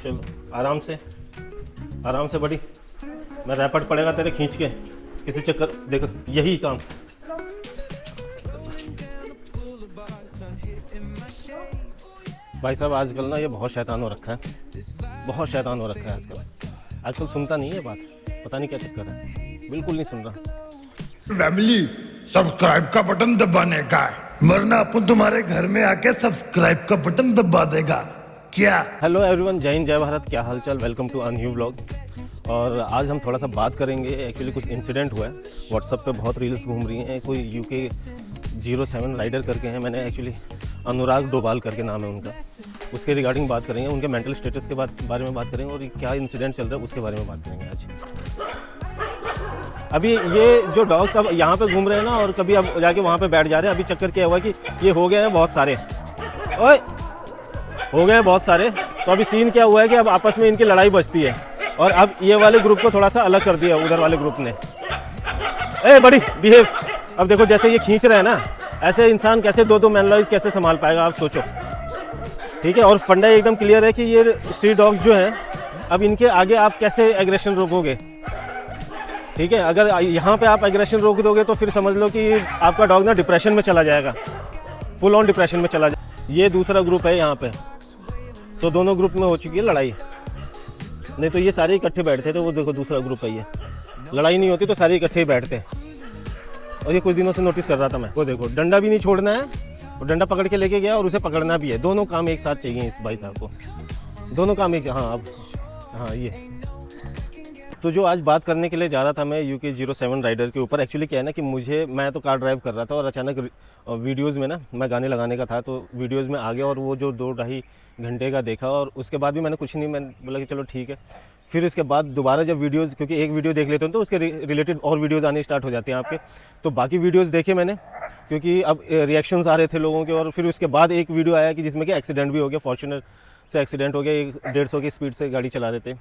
चलो आराम से बड़ी। मैं रैपट पड़ेगा तेरे खींच के किसी चक्कर। देखो यही काम। भाई साहब आजकल ना ये बहुत शैतान हो रखा है, बहुत शैतान हो रखा है आजकल सुनता नहीं है बात, पता नहीं क्या चक्कर है, बिल्कुल नहीं सुन रहा। फैमिली सब्सक्राइब का बटन दबाने का है, वरना अपन तुम्हारे घर में आके सब्सक्राइब का बटन दबा देगा क्या। हेलो एवरीवन, जय हिंद जय भारत, क्या हालचाल, welcome to a new vlog. और आज हम थोड़ा सा बात करेंगे। एक्चुअली कुछ इंसिडेंट हुआ है, व्हाट्सएप पे बहुत रील्स घूम रही हैं। कोई यूके 07 राइडर करके हैं, मैंने एक्चुअली अनुराग डोभाल करके नाम है उनका, उसके रिगार्डिंग बात करेंगे, उनके मेंटल स्टेटस के बारे में बात करेंगे और क्या इंसिडेंट चल रहा है उसके बारे में बात करेंगे आज। अभी ये जो डॉग्स अब यहाँ पे घूम रहे हैं ना, और कभी अब जाके वहाँ पे बैठ जा रहे हैं। अभी चक्कर क्या हुआ कि ये हो गए हैं बहुत सारे, ओए हो गए हैं बहुत सारे। तो अभी सीन क्या हुआ है कि अब आपस में इनकी लड़ाई बचती है, और अब ये वाले ग्रुप को थोड़ा सा अलग कर दिया उधर वाले ग्रुप ने। ए बड़ी बिहेव। अब देखो जैसे ये खींच रहे हैं ना, ऐसे इंसान कैसे दो मैनलॉइज कैसे संभाल पाएगा, आप सोचो। ठीक है, और फंडा एकदम क्लियर है कि ये स्ट्रीट डॉग्स जो हैं, अब इनके आगे आप कैसे एग्रेशन रोकोगे। ठीक है, अगर यहाँ पे आप एग्रेशन रोक दोगे तो फिर समझ लो कि आपका डॉग ना डिप्रेशन में चला जाएगा, फुल ऑन डिप्रेशन में चला जाएगा। ये दूसरा ग्रुप है यहाँ पे, तो दोनों ग्रुप में हो चुकी है लड़ाई। नहीं तो ये सारे इकट्ठे बैठते थे, वो देखो दूसरा ग्रुप है। ये लड़ाई नहीं होती तो सारे इकट्ठे ही बैठते। और ये कुछ दिनों से नोटिस कर रहा था मैं, वो देखो डंडा भी नहीं छोड़ना है, और डंडा पकड़ के लेके गया और उसे पकड़ना भी है। दोनों काम एक साथ चाहिए इस भाई साहब को, दोनों काम एक। हाँ अब हाँ ये तो जो आज बात करने के लिए जा रहा था मैं यूके 07 राइडर के ऊपर। एक्चुअली क्या है ना कि मैं तो कार ड्राइव कर रहा था और अचानक वीडियोज़ में ना मैं गाने लगाने का था, तो वीडियोज़ में आ गया और वो जो 2-2.5 घंटे का देखा, और उसके बाद भी मैंने कुछ नहीं, मैंने बोला कि चलो ठीक है। फिर उसके बाद दोबारा जब वीडियोज़, क्योंकि एक वीडियो देख लेते हैं तो उसके रिलेटेड और वीडियोज़ आने स्टार्ट हो जाते हैं आपके, तो बाकी वीडियोज़ देखे मैंने, क्योंकि अब रिएक्शंस आ रहे थे लोगों के। और फिर उसके बाद एक वीडियो आया कि जिसमें कि एक्सीडेंट भी हो गया, फॉर्च्यूनर से एक्सीडेंट हो गया, 150 की स्पीड से गाड़ी चला रहे थे।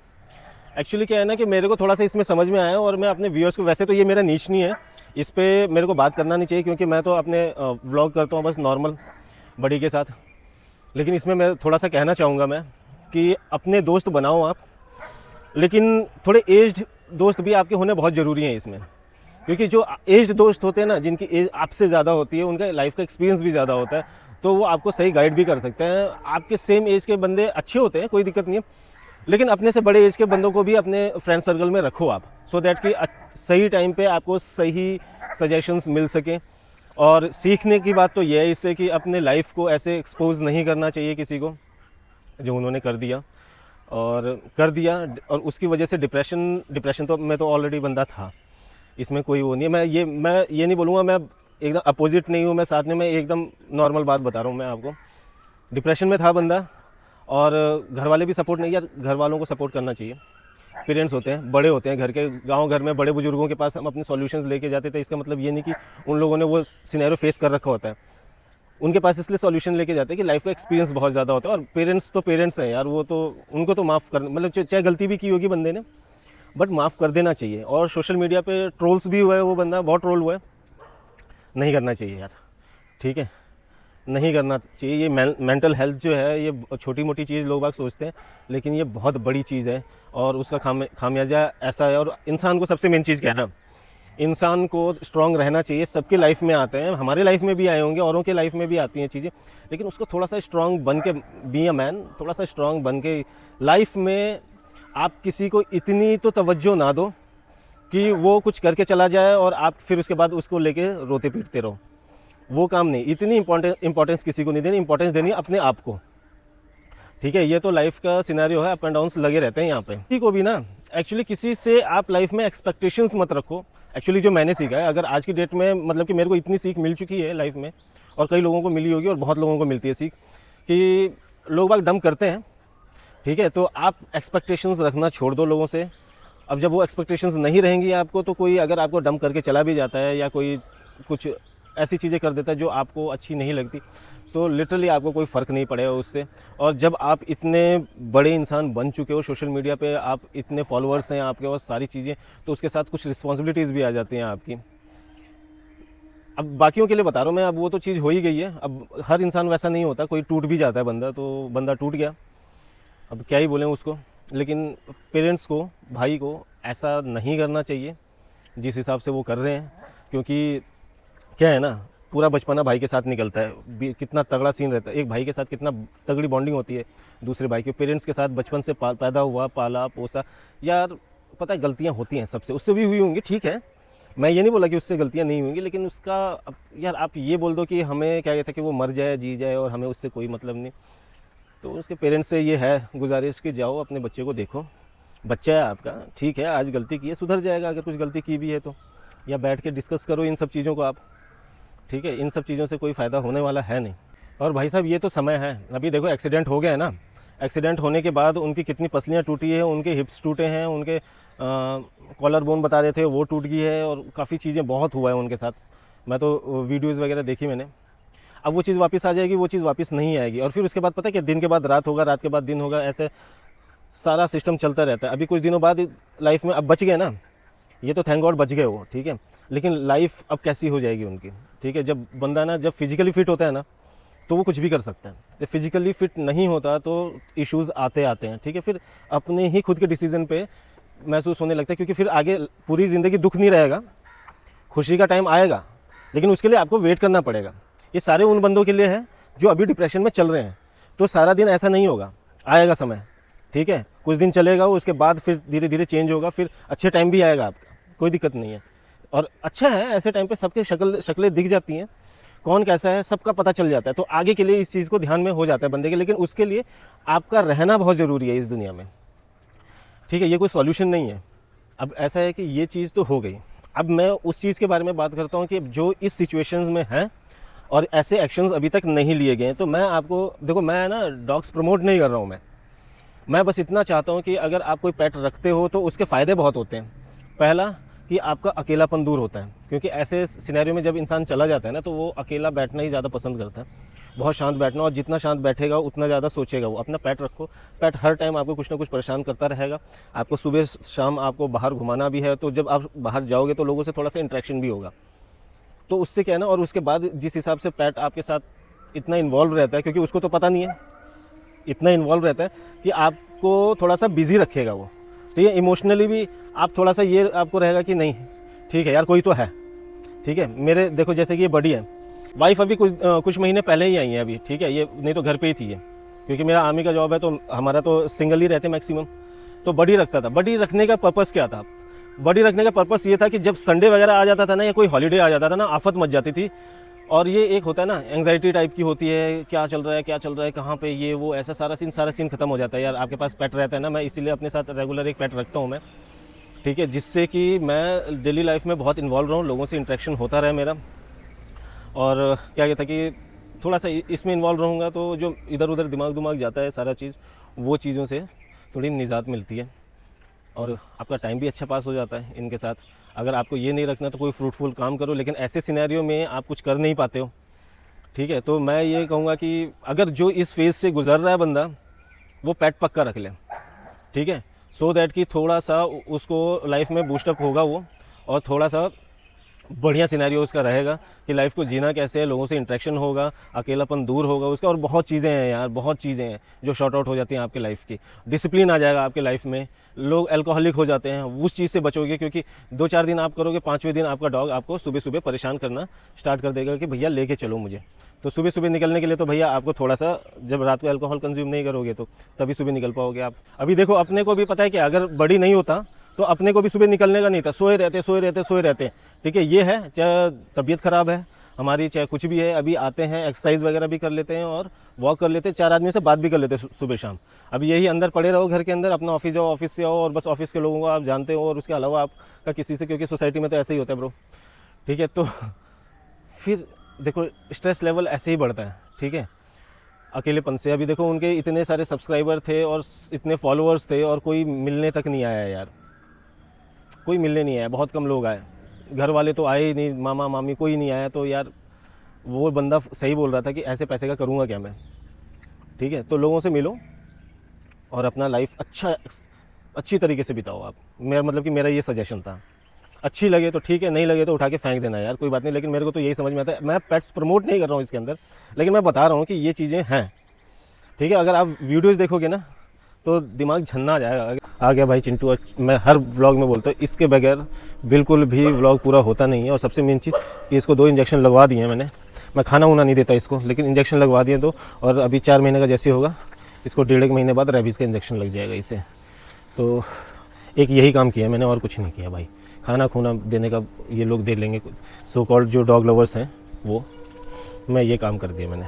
एक्चुअली क्या है ना कि मेरे को थोड़ा सा इसमें समझ में आया, और मैं अपने व्यूअर्स को, वैसे तो ये मेरा नीच नहीं है, इस पर मेरे को बात करना नहीं चाहिए, क्योंकि मैं तो अपने व्लॉग करता हूँ बस नॉर्मल बड़ी के साथ। लेकिन इसमें मैं थोड़ा सा कहना चाहूँगा मैं कि अपने दोस्त बनाओ आप, लेकिन थोड़े एज्ड दोस्त भी आपके होने बहुत ज़रूरी हैं इसमें। क्योंकि जो एज्ड दोस्त होते हैं ना, जिनकी एज आपसे ज़्यादा होती है, उनका लाइफ का एक्सपीरियंस भी ज़्यादा होता है, तो वो आपको सही गाइड भी कर सकते हैं। आपके सेम एज के बंदे अच्छे होते हैं, कोई दिक्कत नहीं है, लेकिन अपने से बड़े एज के बंदों को भी अपने फ्रेंड सर्कल में रखो आप, सो दैट कि सही टाइम पे आपको सही सजेशंस मिल सकें। और सीखने की बात तो यह है इससे कि अपने लाइफ को ऐसे एक्सपोज नहीं करना चाहिए किसी को, जो उन्होंने कर दिया। और उसकी वजह से डिप्रेशन तो मैं तो ऑलरेडी बंदा था, इसमें कोई वो नहीं है। मैं ये नहीं बोलूँगा, मैं एकदम अपोजिट नहीं हूँ, मैं साथ में मैं एकदम नॉर्मल बात बता रहा हूँ मैं आपको। डिप्रेशन में था बंदा, और घर वाले भी सपोर्ट नहीं, यार घर वालों को सपोर्ट करना चाहिए। पेरेंट्स होते हैं, बड़े होते हैं घर के, गांव घर में बड़े बुजुर्गों के पास हम अपने सॉल्यूशंस लेके जाते थे। इसका मतलब ये नहीं कि उन लोगों ने वो सिनेरियो फेस कर रखा होता है, उनके पास इसलिए सॉल्यूशन लेके जाते हैं कि लाइफ का एक्सपीरियंस बहुत ज़्यादा होता है। और पेरेंट्स तो पेरेंट्स हैं यार, वो तो उनको तो माफ़ कर, मतलब चाहे गलती भी की होगी बंदे ने, बट माफ़ कर देना चाहिए। और सोशल मीडिया पे ट्रोल्स भी हुआ है, वो बंदा बहुत ट्रोल हुआ है, नहीं करना चाहिए यार, ठीक है, नहीं करना चाहिए। ये मेंटल हेल्थ जो है, ये छोटी मोटी चीज़ लोग बाग सोचते हैं, लेकिन ये बहुत बड़ी चीज़ है, और उसका खामियाजा ऐसा है। और इंसान को सबसे मेन चीज़ क्या है ना, इंसान को स्ट्रांग रहना चाहिए। सबके लाइफ में आते हैं, हमारे लाइफ में भी आए होंगे, औरों के लाइफ में भी आती हैं चीज़ें, लेकिन उसको थोड़ा सा स्ट्रांग बन के, बी अ मैन, थोड़ा सा स्ट्रांग बन के लाइफ में आप किसी को इतनी तो तवज्जो ना दो कि वो कुछ करके चला जाए और आप फिर उसके बाद उसको लेके रोते पीटते रहो। वो काम नहीं, इतनी इंपॉर्टेंस किसी को नहीं देनी, इंपॉर्टेंस देनी अपने आप को, ठीक है। ये तो लाइफ का सिनेरियो है, अप एंड डाउन्स लगे रहते हैं यहाँ पे। किसी को भी ना, एक्चुअली किसी से आप लाइफ में एक्सपेक्टेशंस मत रखो। एक्चुअली जो मैंने सीखा है, अगर आज की डेट में, मतलब कि मेरे को इतनी सीख मिल चुकी है लाइफ में, और कई लोगों को मिली होगी, और बहुत लोगों को मिलती है सीख, कि लोग बाग डम करते हैं, ठीक है, तो आप एक्सपेक्टेशंस रखना छोड़ दो लोगों से। अब जब वो एक्सपेक्टेशंस नहीं रहेंगी आपको, तो कोई अगर आपको डम करके चला भी जाता है, या कोई कुछ ऐसी चीज़ें कर देता है जो आपको अच्छी नहीं लगती, तो लिटरली आपको कोई फ़र्क नहीं पड़ेगा उससे। और जब आप इतने बड़े इंसान बन चुके हो, सोशल मीडिया पे आप इतने फॉलोअर्स हैं आपके पास, सारी चीज़ें, तो उसके साथ कुछ रिस्पॉन्सिबिलिटीज़ भी आ जाती हैं आपकी। अब बाकियों के लिए बता रहा हूँ मैं, अब वो तो चीज़ हो ही गई है। अब हर इंसान वैसा नहीं होता, कोई टूट भी जाता है बंदा, तो बंदा टूट गया, अब क्या ही बोलें उसको, लेकिन पेरेंट्स को, भाई को ऐसा नहीं करना चाहिए जिस हिसाब से वो कर रहे हैं। क्योंकि क्या है ना, पूरा बचपना भाई के साथ निकलता है, कितना तगड़ा सीन रहता है, एक भाई के साथ कितना तगड़ी बॉन्डिंग होती है दूसरे भाई के। पेरेंट्स के साथ बचपन से पैदा हुआ, पाला पोसा, यार पता है गलतियां होती हैं सबसे, उससे भी हुई होंगी, ठीक है, मैं ये नहीं बोला कि उससे गलतियां नहीं होंगी, लेकिन उसका यार आप ये बोल दो कि हमें क्या कहता है कि वो मर जाए जी जाए और हमें उससे कोई मतलब नहीं। तो उसके पेरेंट्स से ये है गुजारिश कि जाओ अपने बच्चे को देखो, बच्चा है आपका, ठीक है, आज गलती की है, सुधर जाएगा अगर कुछ गलती की भी है तो, या बैठ के डिस्कस करो इन सब चीज़ों को आप, ठीक है। इन सब चीज़ों से कोई फ़ायदा होने वाला है नहीं। और भाई साहब ये तो समय है, अभी देखो एक्सीडेंट हो गया है ना, एक्सीडेंट होने के बाद उनकी कितनी पसलियाँ टूटी है, उनके हिप्स टूटे हैं, उनके कॉलर बोन बता रहे थे वो टूट गई है, और काफ़ी चीज़ें बहुत हुआ है उनके साथ। मैं तो वीडियोज़ वगैरह देखी मैंने। अब वो चीज़ वापस आ जाएगी, वो चीज़ वापस नहीं आएगी, और फिर उसके बाद पता है कि दिन के बाद रात होगा, रात के बाद दिन होगा, ऐसे सारा सिस्टम चलता रहता है। अभी कुछ दिनों बाद लाइफ में अब बच गए ना, ये तो थैंक गॉड बच गए वो, ठीक है, लेकिन लाइफ अब कैसी हो जाएगी उनकी, ठीक है। जब बंदा ना जब फिजिकली फिट होता है ना तो वो कुछ भी कर सकता है, जब फिजिकली फिट नहीं होता तो इश्यूज़ आते हैं, ठीक है। फिर अपने ही खुद के डिसीजन पे महसूस होने लगता है, क्योंकि फिर आगे पूरी ज़िंदगी दुख नहीं रहेगा, खुशी का टाइम आएगा, लेकिन उसके लिए आपको वेट करना पड़ेगा। ये सारे उन बंदों के लिए है जो अभी डिप्रेशन में चल रहे हैं। तो सारा दिन ऐसा नहीं होगा, आएगा समय, ठीक है, कुछ दिन चलेगा, उसके बाद फिर धीरे धीरे चेंज होगा, फिर अच्छे टाइम भी आएगा आपका, कोई दिक्कत नहीं है। और अच्छा है ऐसे टाइम पे सबके शक्लें दिख जाती हैं, कौन कैसा है सबका पता चल जाता है, तो आगे के लिए इस चीज़ को ध्यान में हो जाता है बंदे के। लेकिन उसके लिए आपका रहना बहुत ज़रूरी है इस दुनिया में, ठीक है, ये कोई सॉल्यूशन नहीं है। अब ऐसा है कि ये चीज़ तो हो गई, अब मैं उस चीज़ के बारे में बात करता हूँ कि जो इस सिचुएशंस में हैं और ऐसे एक्शंस अभी तक नहीं लिए गए हैं। तो मैं आपको देखो, मैं ना डॉग्स प्रमोट नहीं कर रहा हूँ, मैं बस इतना चाहता हूँ कि अगर आप कोई पेट रखते हो तो उसके फ़ायदे बहुत होते हैं। पहला कि आपका अकेलापन दूर होता है, क्योंकि ऐसे सिनेरियो में जब इंसान चला जाता है ना तो वो अकेला बैठना ही ज़्यादा पसंद करता है, बहुत शांत बैठना, और जितना शांत बैठेगा उतना ज़्यादा सोचेगा वो। अपना पेट रखो, पेट हर टाइम आपको कुछ ना कुछ परेशान करता रहेगा, आपको सुबह शाम आपको बाहर घुमाना भी है, तो जब आप बाहर जाओगे तो लोगों से थोड़ा सा इंटरेक्शन भी होगा, तो उससे क्या है ना। और उसके बाद जिस हिसाब से पेट आपके साथ इतना इन्वॉल्व रहता है, क्योंकि उसको तो पता नहीं है, इतना इन्वॉल्व रहता है कि आपको थोड़ा सा बिजी रखेगा वो, ठीक है। इमोशनली भी आप थोड़ा सा ये आपको रहेगा कि नहीं ठीक है यार कोई तो है, ठीक है। मेरे देखो जैसे कि ये बड़ी है, वाइफ अभी कुछ महीने पहले ही आई है अभी, ठीक है, ये नहीं तो घर पे ही थी ये, क्योंकि मेरा आर्मी का जॉब है तो हमारा तो सिंगल ही रहते मैक्सिमम। तो बड़ी रखता था, बड़ी रखने का पर्पज़ क्या था, बड़ी रखने का पर्पज़ ये था कि जब संडे वगैरह आ जाता था ना, या कोई हॉलीडे आ जाता था ना, आफत मच जाती थी। और ये एक होता है ना एंग्जाइटी टाइप की होती है, क्या चल रहा है कहाँ पे, ये वो, ऐसा सारा सीन खत्म हो जाता है यार। आपके पास पेट रहता है ना, मैं इसीलिए अपने साथ रेगुलर एक पेट रखता हूँ मैं, ठीक है, जिससे कि मैं डेली लाइफ में बहुत इन्वॉल्व रहूँ, लोगों से इंटरेक्शन होता रहे मेरा। और क्या कहता है कि थोड़ा सा इसमें इन्वॉल्व रहूँगा तो जो इधर उधर दिमाग जाता है सारा चीज़, वो चीज़ों से थोड़ी निजात मिलती है, और आपका टाइम भी अच्छा पास हो जाता है इनके साथ। अगर आपको ये नहीं रखना तो कोई फ्रूटफुल काम करो, लेकिन ऐसे सिनेरियो में आप कुछ कर नहीं पाते हो, ठीक है। तो मैं ये कहूँगा कि अगर जो इस फेज़ से गुजर रहा है बंदा, वो पेट पक्का रख ले, ठीक है, सो दैट कि थोड़ा सा उसको लाइफ में बूस्टअप होगा वो, और थोड़ा सा बढ़िया सिनेरियो उसका रहेगा कि लाइफ को जीना कैसे है, लोगों से इंटरेक्शन होगा, अकेलापन दूर होगा उसका। और बहुत चीज़ें हैं यार, बहुत चीज़ें हैं जो शॉर्ट आउट हो जाती हैं आपकी लाइफ की, डिसिप्लिन आ जाएगा आपके लाइफ में, लोग अल्कोहलिक हो जाते हैं, उस चीज़ से बचोगे। क्योंकि 2-4 दिन आप करोगे, 5वें दिन आपका डॉग आपको सुबह सुबह परेशान करना स्टार्ट कर देगा कि भैया लेके चलो मुझे। तो सुबह सुबह निकलने के लिए तो भैया आपको थोड़ा सा, जब रात को अल्कोहल कंज्यूम नहीं करोगे तो तभी सुबह निकल पाओगे आप। अभी देखो अपने को भी पता है कि अगर बड़ी नहीं होता तो अपने को भी सुबह निकलने का नहीं था, सोए रहते, ठीक है। ये है चाहे तबीयत ख़राब है हमारी, चाहे कुछ भी है, अभी आते हैं एक्सरसाइज वगैरह भी कर लेते हैं और वॉक कर लेते हैं, 4 आदमी से बात भी कर लेते हैं सुबह शाम। अभी यही अंदर पड़े रहो घर के अंदर, अपना ऑफिस जाओ, ऑफिस से आओ, और बस ऑफिस के लोगों को आप जानते हो, और उसके अलावा आपका किसी से, क्योंकि सोसाइटी में तो ऐसे ही होता है ब्रो, ठीक है। तो फिर देखो स्ट्रेस लेवल ऐसे ही बढ़ता है, ठीक है, अकेलेपन से। अभी देखो उनके इतने सारे सब्सक्राइबर थे और इतने फॉलोअर्स थे, और कोई मिलने तक नहीं आया यार, कोई मिलने नहीं आया, बहुत कम लोग आए, घर वाले तो आए ही नहीं, मामा मामी कोई नहीं आया। तो यार वो बंदा सही बोल रहा था कि ऐसे पैसे का करूँगा क्या मैं, ठीक है। तो लोगों से मिलो और अपना लाइफ अच्छी तरीके से बिताओ आप, मेरा मतलब कि मेरा ये सजेशन था। अच्छी लगे तो ठीक है, नहीं लगे तो उठा के फेंक देना यार, कोई बात नहीं। लेकिन मेरे को तो यही समझ में आता है, मैं पेट्स प्रमोट नहीं कर रहा हूँ इसके अंदर, लेकिन मैं बता रहा हूँ कि ये चीज़ें हैं, ठीक है। अगर आप वीडियोज़ देखोगे ना तो दिमाग झन्ना आ जाएगा। आ गया भाई चिंटू। और मैं हर व्लॉग में बोलता हूँ इसके बगैर बिल्कुल भी व्लॉग पूरा होता नहीं है। और सबसे मेन चीज़ कि इसको 2 इंजेक्शन लगवा दिए हैं मैंने। मैं खाना वाना नहीं देता इसको, लेकिन इंजेक्शन लगवा दिए तो। और अभी 4 महीने का जैसे होगा इसको 1.5 महीने बाद रेबीज़ का इंजेक्शन लग जाएगा इसे। तो एक यही काम किया मैंने और कुछ नहीं किया भाई। खाना खूना देने का ये लोग दे लेंगे, सो कॉल्ड जो डॉग लवर्स हैं वो, मैं ये काम कर दिया मैंने।